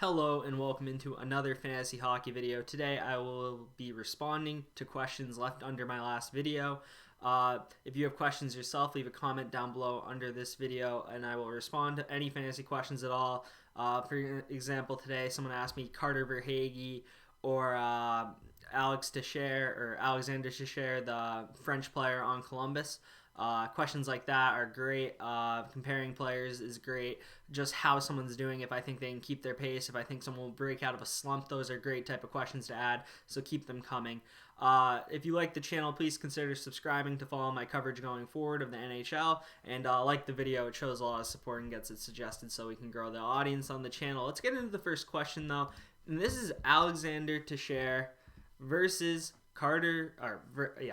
Hello and welcome into another fantasy hockey video. Today I will be responding to questions left under my last video. If you have questions yourself, leave a comment down below under this video and I will respond to any fantasy questions at all. For example, today someone asked me Carter Verhaeghe or Alexander Teixeira, the French player on Columbus. Questions like that are great. Comparing players is great. Just how someone's doing, if I think they can keep their pace, if I think someone will break out of a slump, those are great type of questions to add, so keep them coming. If you like the channel, please consider subscribing to follow my coverage going forward of the NHL, and like the video, it shows a lot of support and gets it suggested so we can grow the audience on the channel. Let's get into the first question though, and this is Alexander Teixeira versus Carter Verhaeghe.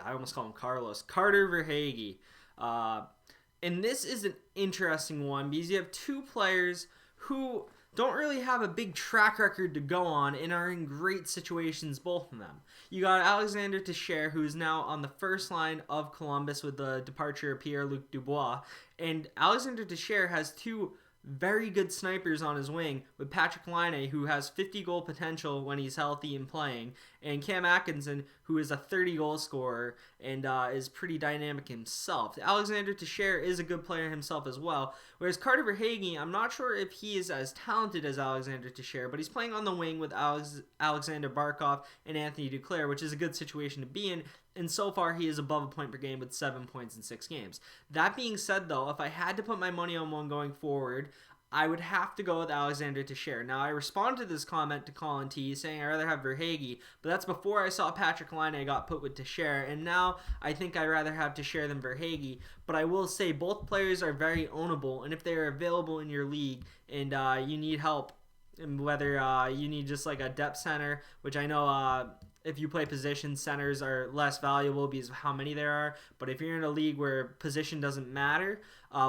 And this is an interesting one because you have two players who don't really have a big track record to go on and are in great situations, both of them. You got Alexander Teixeira, who is now on the first line of Columbus with the departure of Pierre-Luc Dubois, and Alexander Teixeira has two very good snipers on his wing with Patrik Laine, who has 50 goal potential when he's healthy and playing, and Cam Atkinson, who is a 30 goal scorer and is pretty dynamic himself. Alexander Teixeira is a good player himself as well, whereas Carter Verhaeghe, I'm not sure if he is as talented as Alexander Teixeira, but he's playing on the wing with Alexander Barkov and Anthony Duclair, which is a good situation to be in. And so far, he is above a point per game with 7 points in 6 games. That being said, though, if I had to put my money on one going forward, I would have to go with Alexander Teixeira. Now, I responded to this comment to Colin T, saying I'd rather have Verhaeghe, but that's before I saw Patrik Laine got put with Teixeira, and now I think I'd rather have Teixeira than Verhaeghe. But I will say both players are very ownable, and if they are available in your league and you need help, and whether you need just like a depth center, which I know if you play position, centers are less valuable because of how many there are. But if you're in a league where position doesn't matter,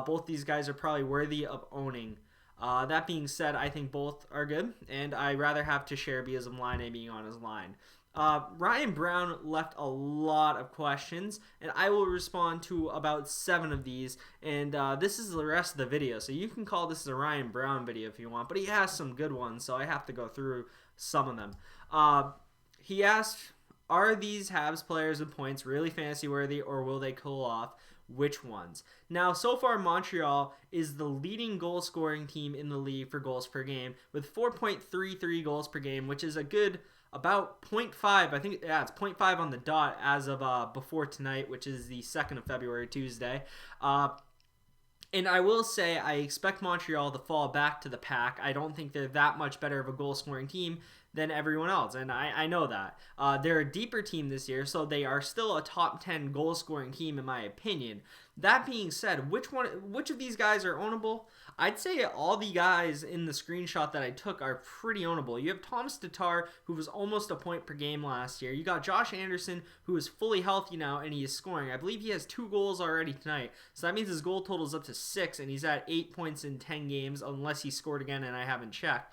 both these guys are probably worthy of owning. That being said, I think both are good, and I'd rather have Teixeira because of Laine being on his line. Ryan Brown left a lot of questions, and I will respond to about 7 of these, and this is the rest of the video, so you can call this a Ryan Brown video if you want, but he has some good ones, so I have to go through some of them. He asked, are these Habs players with points really fantasy worthy, or will they cool off? Which ones? Now, so far, Montreal is the leading goal scoring team in the league for goals per game with 4.33 goals per game, which is a good about 0.5. I think, yeah, it's 0.5 on the dot as of before tonight, which is the 2nd of February, Tuesday. And I will say I expect Montreal to fall back to the pack. I don't think they're that much better of a goal-scoring team than everyone else, and I know that. They're a deeper team this year, so they are still a top 10 goal-scoring team in my opinion. That being said, which of these guys are ownable? I'd say all the guys in the screenshot that I took are pretty ownable. You have Thomas Tatar, who was almost a point per game last year. You got Josh Anderson, who is fully healthy now, and he is scoring. I believe he has 2 goals already tonight, so that means his goal total is up to 6, and he's at 8 points in 10 games, unless he scored again, and I haven't checked.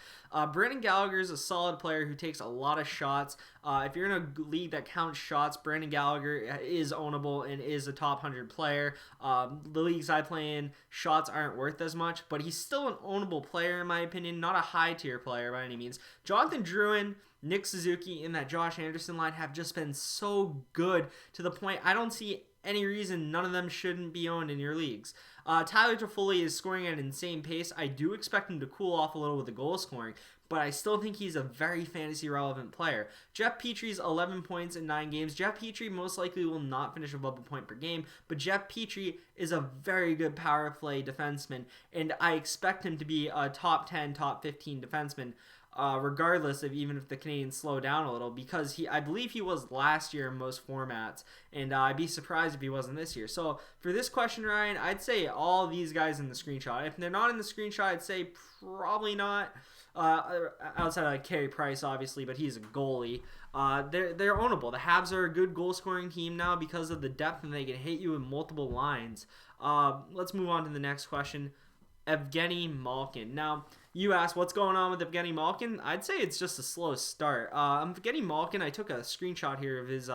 Brandon Gallagher is a solid player who takes a lot of shots. If you're in a league that counts shots, Brandon Gallagher is ownable and is a top 100 player. The leagues I play in, shots aren't worth as much, but he's still an ownable player in my opinion, not a high tier player by any means. Jonathan Drouin, Nick Suzuki, and that Josh Anderson line have just been so good to the point I don't see any reason none of them shouldn't be owned in your leagues. Tyler Toffoli is scoring at an insane pace. I do expect him to cool off a little with the goal scoring, but I still think he's a very fantasy relevant player. Jeff Petry's 11 points in 9 games. Jeff Petry most likely will not finish above a point per game, but Jeff Petry is a very good power play defenseman, and I expect him to be a top 10, top 15 defenseman, regardless of even if the Canadiens slow down a little, because I believe he was last year in most formats, and I'd be surprised if he wasn't this year. So for this question, Ryan, I'd say all these guys in the screenshot. If they're not in the screenshot, I'd say probably not. Outside of Carey Price, obviously, but he's a goalie. They're ownable. The Habs are a good goal-scoring team now because of the depth, and they can hit you in multiple lines. Let's move on to the next question. Evgeni Malkin. Now, you asked what's going on with Evgeni Malkin. I'd say it's just a slow start. Evgeni Malkin, I took a screenshot here of his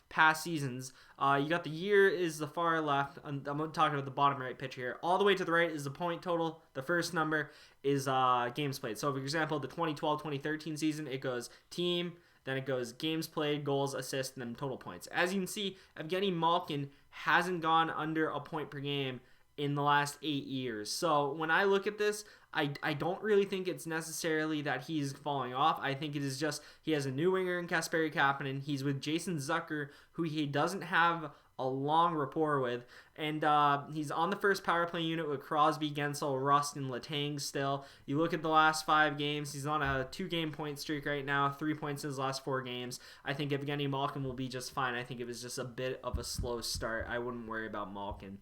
past seasons. You got the year is the far left. I'm talking about the bottom right picture here. All the way to the right is the point total. The first number is games played. So, for example, the 2012-2013 season, it goes team, then it goes games played, goals, assists, and then total points. As you can see, Evgeni Malkin hasn't gone under a point per game in the last 8 years. So when I look at this, I don't really think it's necessarily that he's falling off. I think it is just he has a new winger in Kasperi Kapanen. He's with Jason Zucker, who he doesn't have a long rapport with. And he's on the first power play unit with Crosby, Gensel, Rust, and Letang still. You look at the last 5 games, he's on a 2-game point streak right now, 3 points in his last 4 games. I think Evgeni Malkin will be just fine. I think it was just a bit of a slow start. I wouldn't worry about Malkin.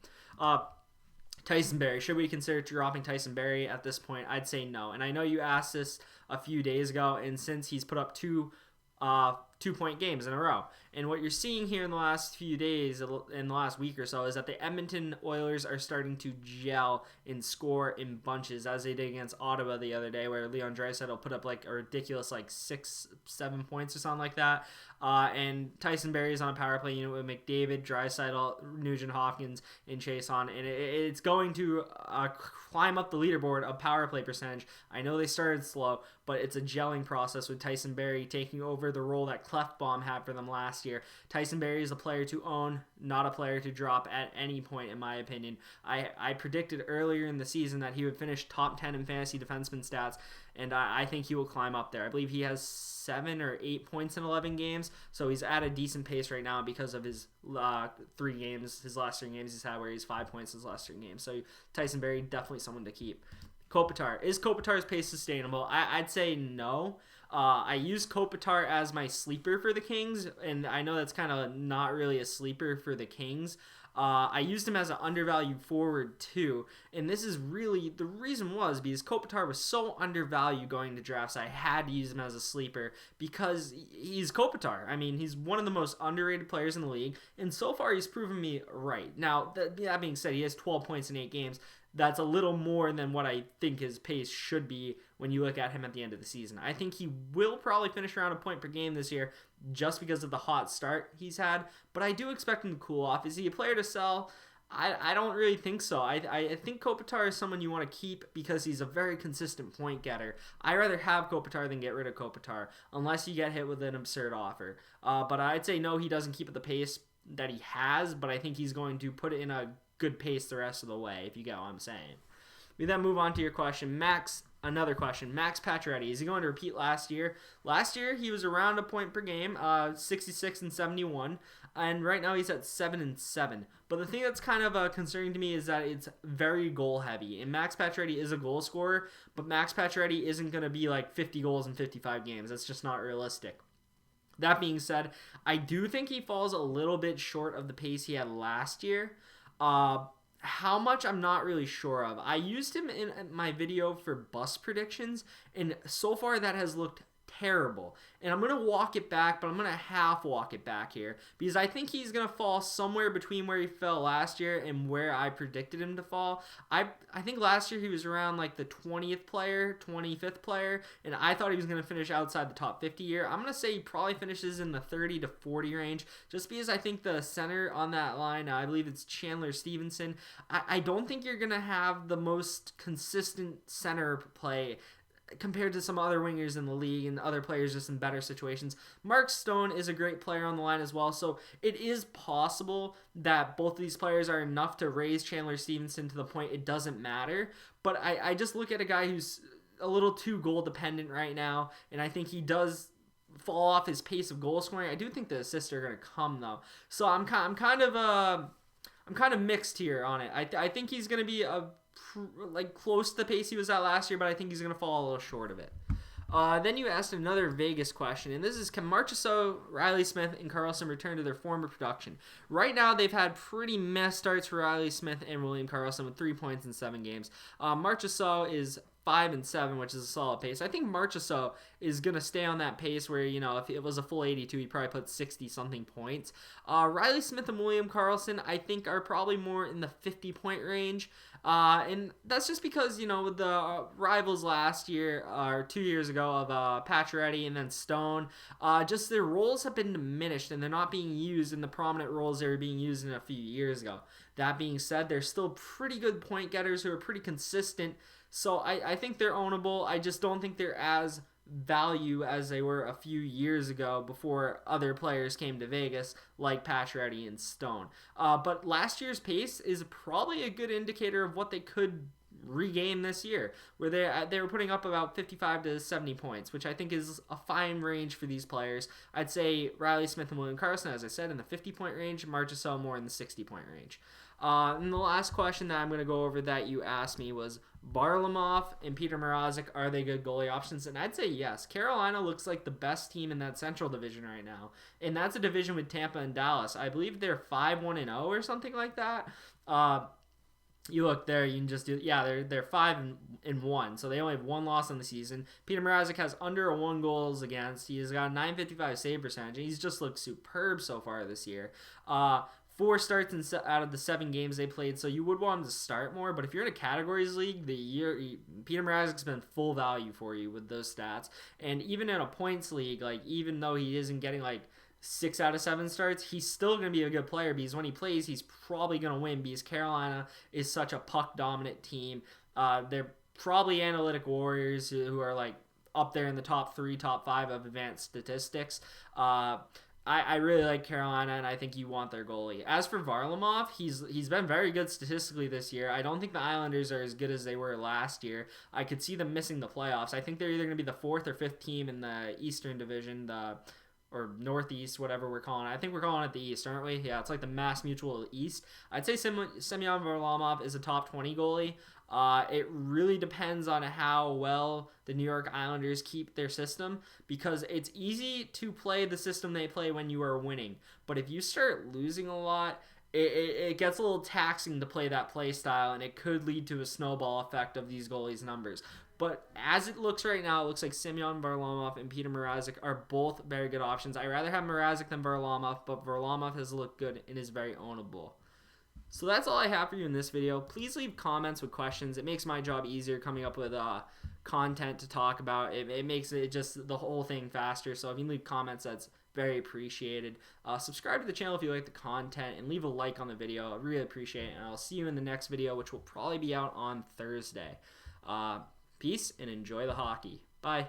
Tyson Barrie. Should we consider dropping Tyson Barrie at this point? I'd say no. And I know you asked this a few days ago, and since he's put up 2-point games in a row. And what you're seeing here in the last few days, in the last week or so, is that the Edmonton Oilers are starting to gel and score in bunches, as they did against Ottawa the other day, where Leon Draisaitl put up like a ridiculous 6-7 points or something like that. And Tyson Barrie is on a power play unit with McDavid, Draisaitl, Nugent Hopkins, and Chiasson, and it's going to climb up the leaderboard of power play percentage. I know they started slow, but it's a gelling process with Tyson Barrie taking over the role that Clefbaum had for them last year. Tyson Barrie is a player to own, not a player to drop at any point, in my opinion. I predicted earlier in the season that he would finish top 10 in fantasy defenseman stats, and I think he will climb up there. I believe he has 7 or 8 points in 11 games, so he's at a decent pace right now because of his last 3 games he's had where he's 5 points in his last 3 games. So Tyson Barrie, definitely someone to keep. Kopitar. Is Kopitar's pace sustainable? I'd say no. I use Kopitar as my sleeper for the Kings, and I know that's kind of not really a sleeper for the Kings. I used him as an undervalued forward too, and this is really the reason was because Kopitar was so undervalued going to drafts. I had to use him as a sleeper because he's Kopitar. I mean, he's one of the most underrated players in the league, and so far he's proven me right. Now, that being said, he has 12 points in 8 games. That's a little more than what I think his pace should be when you look at him at the end of the season. I think he will probably finish around a point per game this year just because of the hot start he's had, but I do expect him to cool off. Is he a player to sell? I don't really think so. I think Kopitar is someone you want to keep because he's a very consistent point getter. I'd rather have Kopitar than get rid of Kopitar unless you get hit with an absurd offer. But I'd say no, he doesn't keep at the pace that he has, but I think he's going to put it in a good pace the rest of the way, if you get what I'm saying. We then move on to your question. Another question. Max Pacioretty, is he going to repeat last year? Last year, he was around a point per game, 66 and 71, and right now he's at 7 and 7. But the thing that's kind of concerning to me is that it's very goal heavy, and Max Pacioretty is a goal scorer, but Max Pacioretty isn't going to be like 50 goals in 55 games. That's just not realistic. That being said, I do think he falls a little bit short of the pace he had last year. How much, I'm not really sure of. I used him in my video for bust predictions, and so far that has looked terrible. And I'm going to walk it back, but I'm going to half walk it back here because I think he's going to fall somewhere between where he fell last year and where I predicted him to fall. I think last year he was around like the 20th player, 25th player, and I thought he was going to finish outside the top 50 here. I'm going to say he probably finishes in the 30 to 40 range just because I think the center on that line, I believe it's Chandler Stevenson. I don't think you're going to have the most consistent center play compared to some other wingers in the league and other players just in better situations. Mark Stone is a great player on the line as well, so it is possible that both of these players are enough to raise Chandler Stevenson to the point it doesn't matter, but I just look at a guy who's a little too goal dependent right now, and I think he does fall off his pace of goal scoring. I do think the assists are going to come though, so I'm kind of mixed here on it. I think he's going to be close to the pace he was at last year, but I think he's going to fall a little short of it. Then you asked another Vegas question, and this is, can Marchessault, Riley Smith, and Karlsson return to their former production? Right now, they've had pretty mess starts for Riley Smith and William Karlsson with 3 points in 7 games. Marchessault is 5-7, which is a solid pace. I think Marchessault is going to stay on that pace where, if it was a full 82, he'd probably put 60-something points. Riley Smith and William Karlsson, I think, are probably more in the 50-point range. And that's just because, with the rivals last year, or 2 years ago, of Pacioretty and then Stone, just their roles have been diminished, and they're not being used in the prominent roles they were being used in a few years ago. That being said, they're still pretty good point getters who are pretty consistent. So I think they're ownable. I just don't think they're as value as they were a few years ago before other players came to Vegas like Pacioretty and Stone. But last year's pace is probably a good indicator of what they could regain this year, where they were putting up about 55 to 70 points, which I think is a fine range for these players. I'd say Riley Smith and William Karlsson, as I said, in the 50-point range, Marchessault more in the 60-point range. And the last question that I'm going to go over that you asked me was Varlamov and Peter Mrazek, are they good goalie options? And I'd say yes. Carolina looks like the best team in that Central Division right now. And that's a division with Tampa and Dallas. I believe they're 5-1-0 or something like that. You look there, you can just do, they're 5-1, so they only have one loss on the season. Peter Mrazek has under a 1 goals against. He's got a .955 save percentage, and he's just looked superb so far this year. 4 starts out of the 7 games they played, so you would want him to start more. But if you're in a categories league, Peter Mrazek's been full value for you with those stats. And even in a points league, even though he isn't getting 6 out of 7 starts, he's still going to be a good player because when he plays, he's probably going to win because Carolina is such a puck-dominant team. They're probably analytic warriors who are up there in the top 3, top 5 of advanced statistics. I really like Carolina, and I think you want their goalie. As for Varlamov, he's been very good statistically this year. I don't think the Islanders are as good as they were last year. I could see them missing the playoffs. I think they're either going to be the 4th or 5th team in the Eastern Division, or Northeast, whatever we're calling it. I think we're calling it the East, aren't we? Yeah, it's like the Mass Mutual East. I'd say Semyon Varlamov is a top 20 goalie. It really depends on how well the New York Islanders keep their system, because it's easy to play the system they play when you are winning. But if you start losing a lot, it gets a little taxing to play that play style, and it could lead to a snowball effect of these goalies' numbers. But as it looks right now, it looks like Semyon Varlamov and Peter Mrazek are both very good options. I'd rather have Mrazek than Varlamov, but Varlamov has looked good and is very ownable. So that's all I have for you in this video. Please leave comments with questions. It makes my job easier coming up with content to talk about. It makes it just the whole thing faster. So if you leave comments, that's very appreciated. Subscribe to the channel if you like the content, and leave a like on the video. I really appreciate it, and I'll see you in the next video, which will probably be out on Thursday. Peace, and enjoy the hockey. Bye.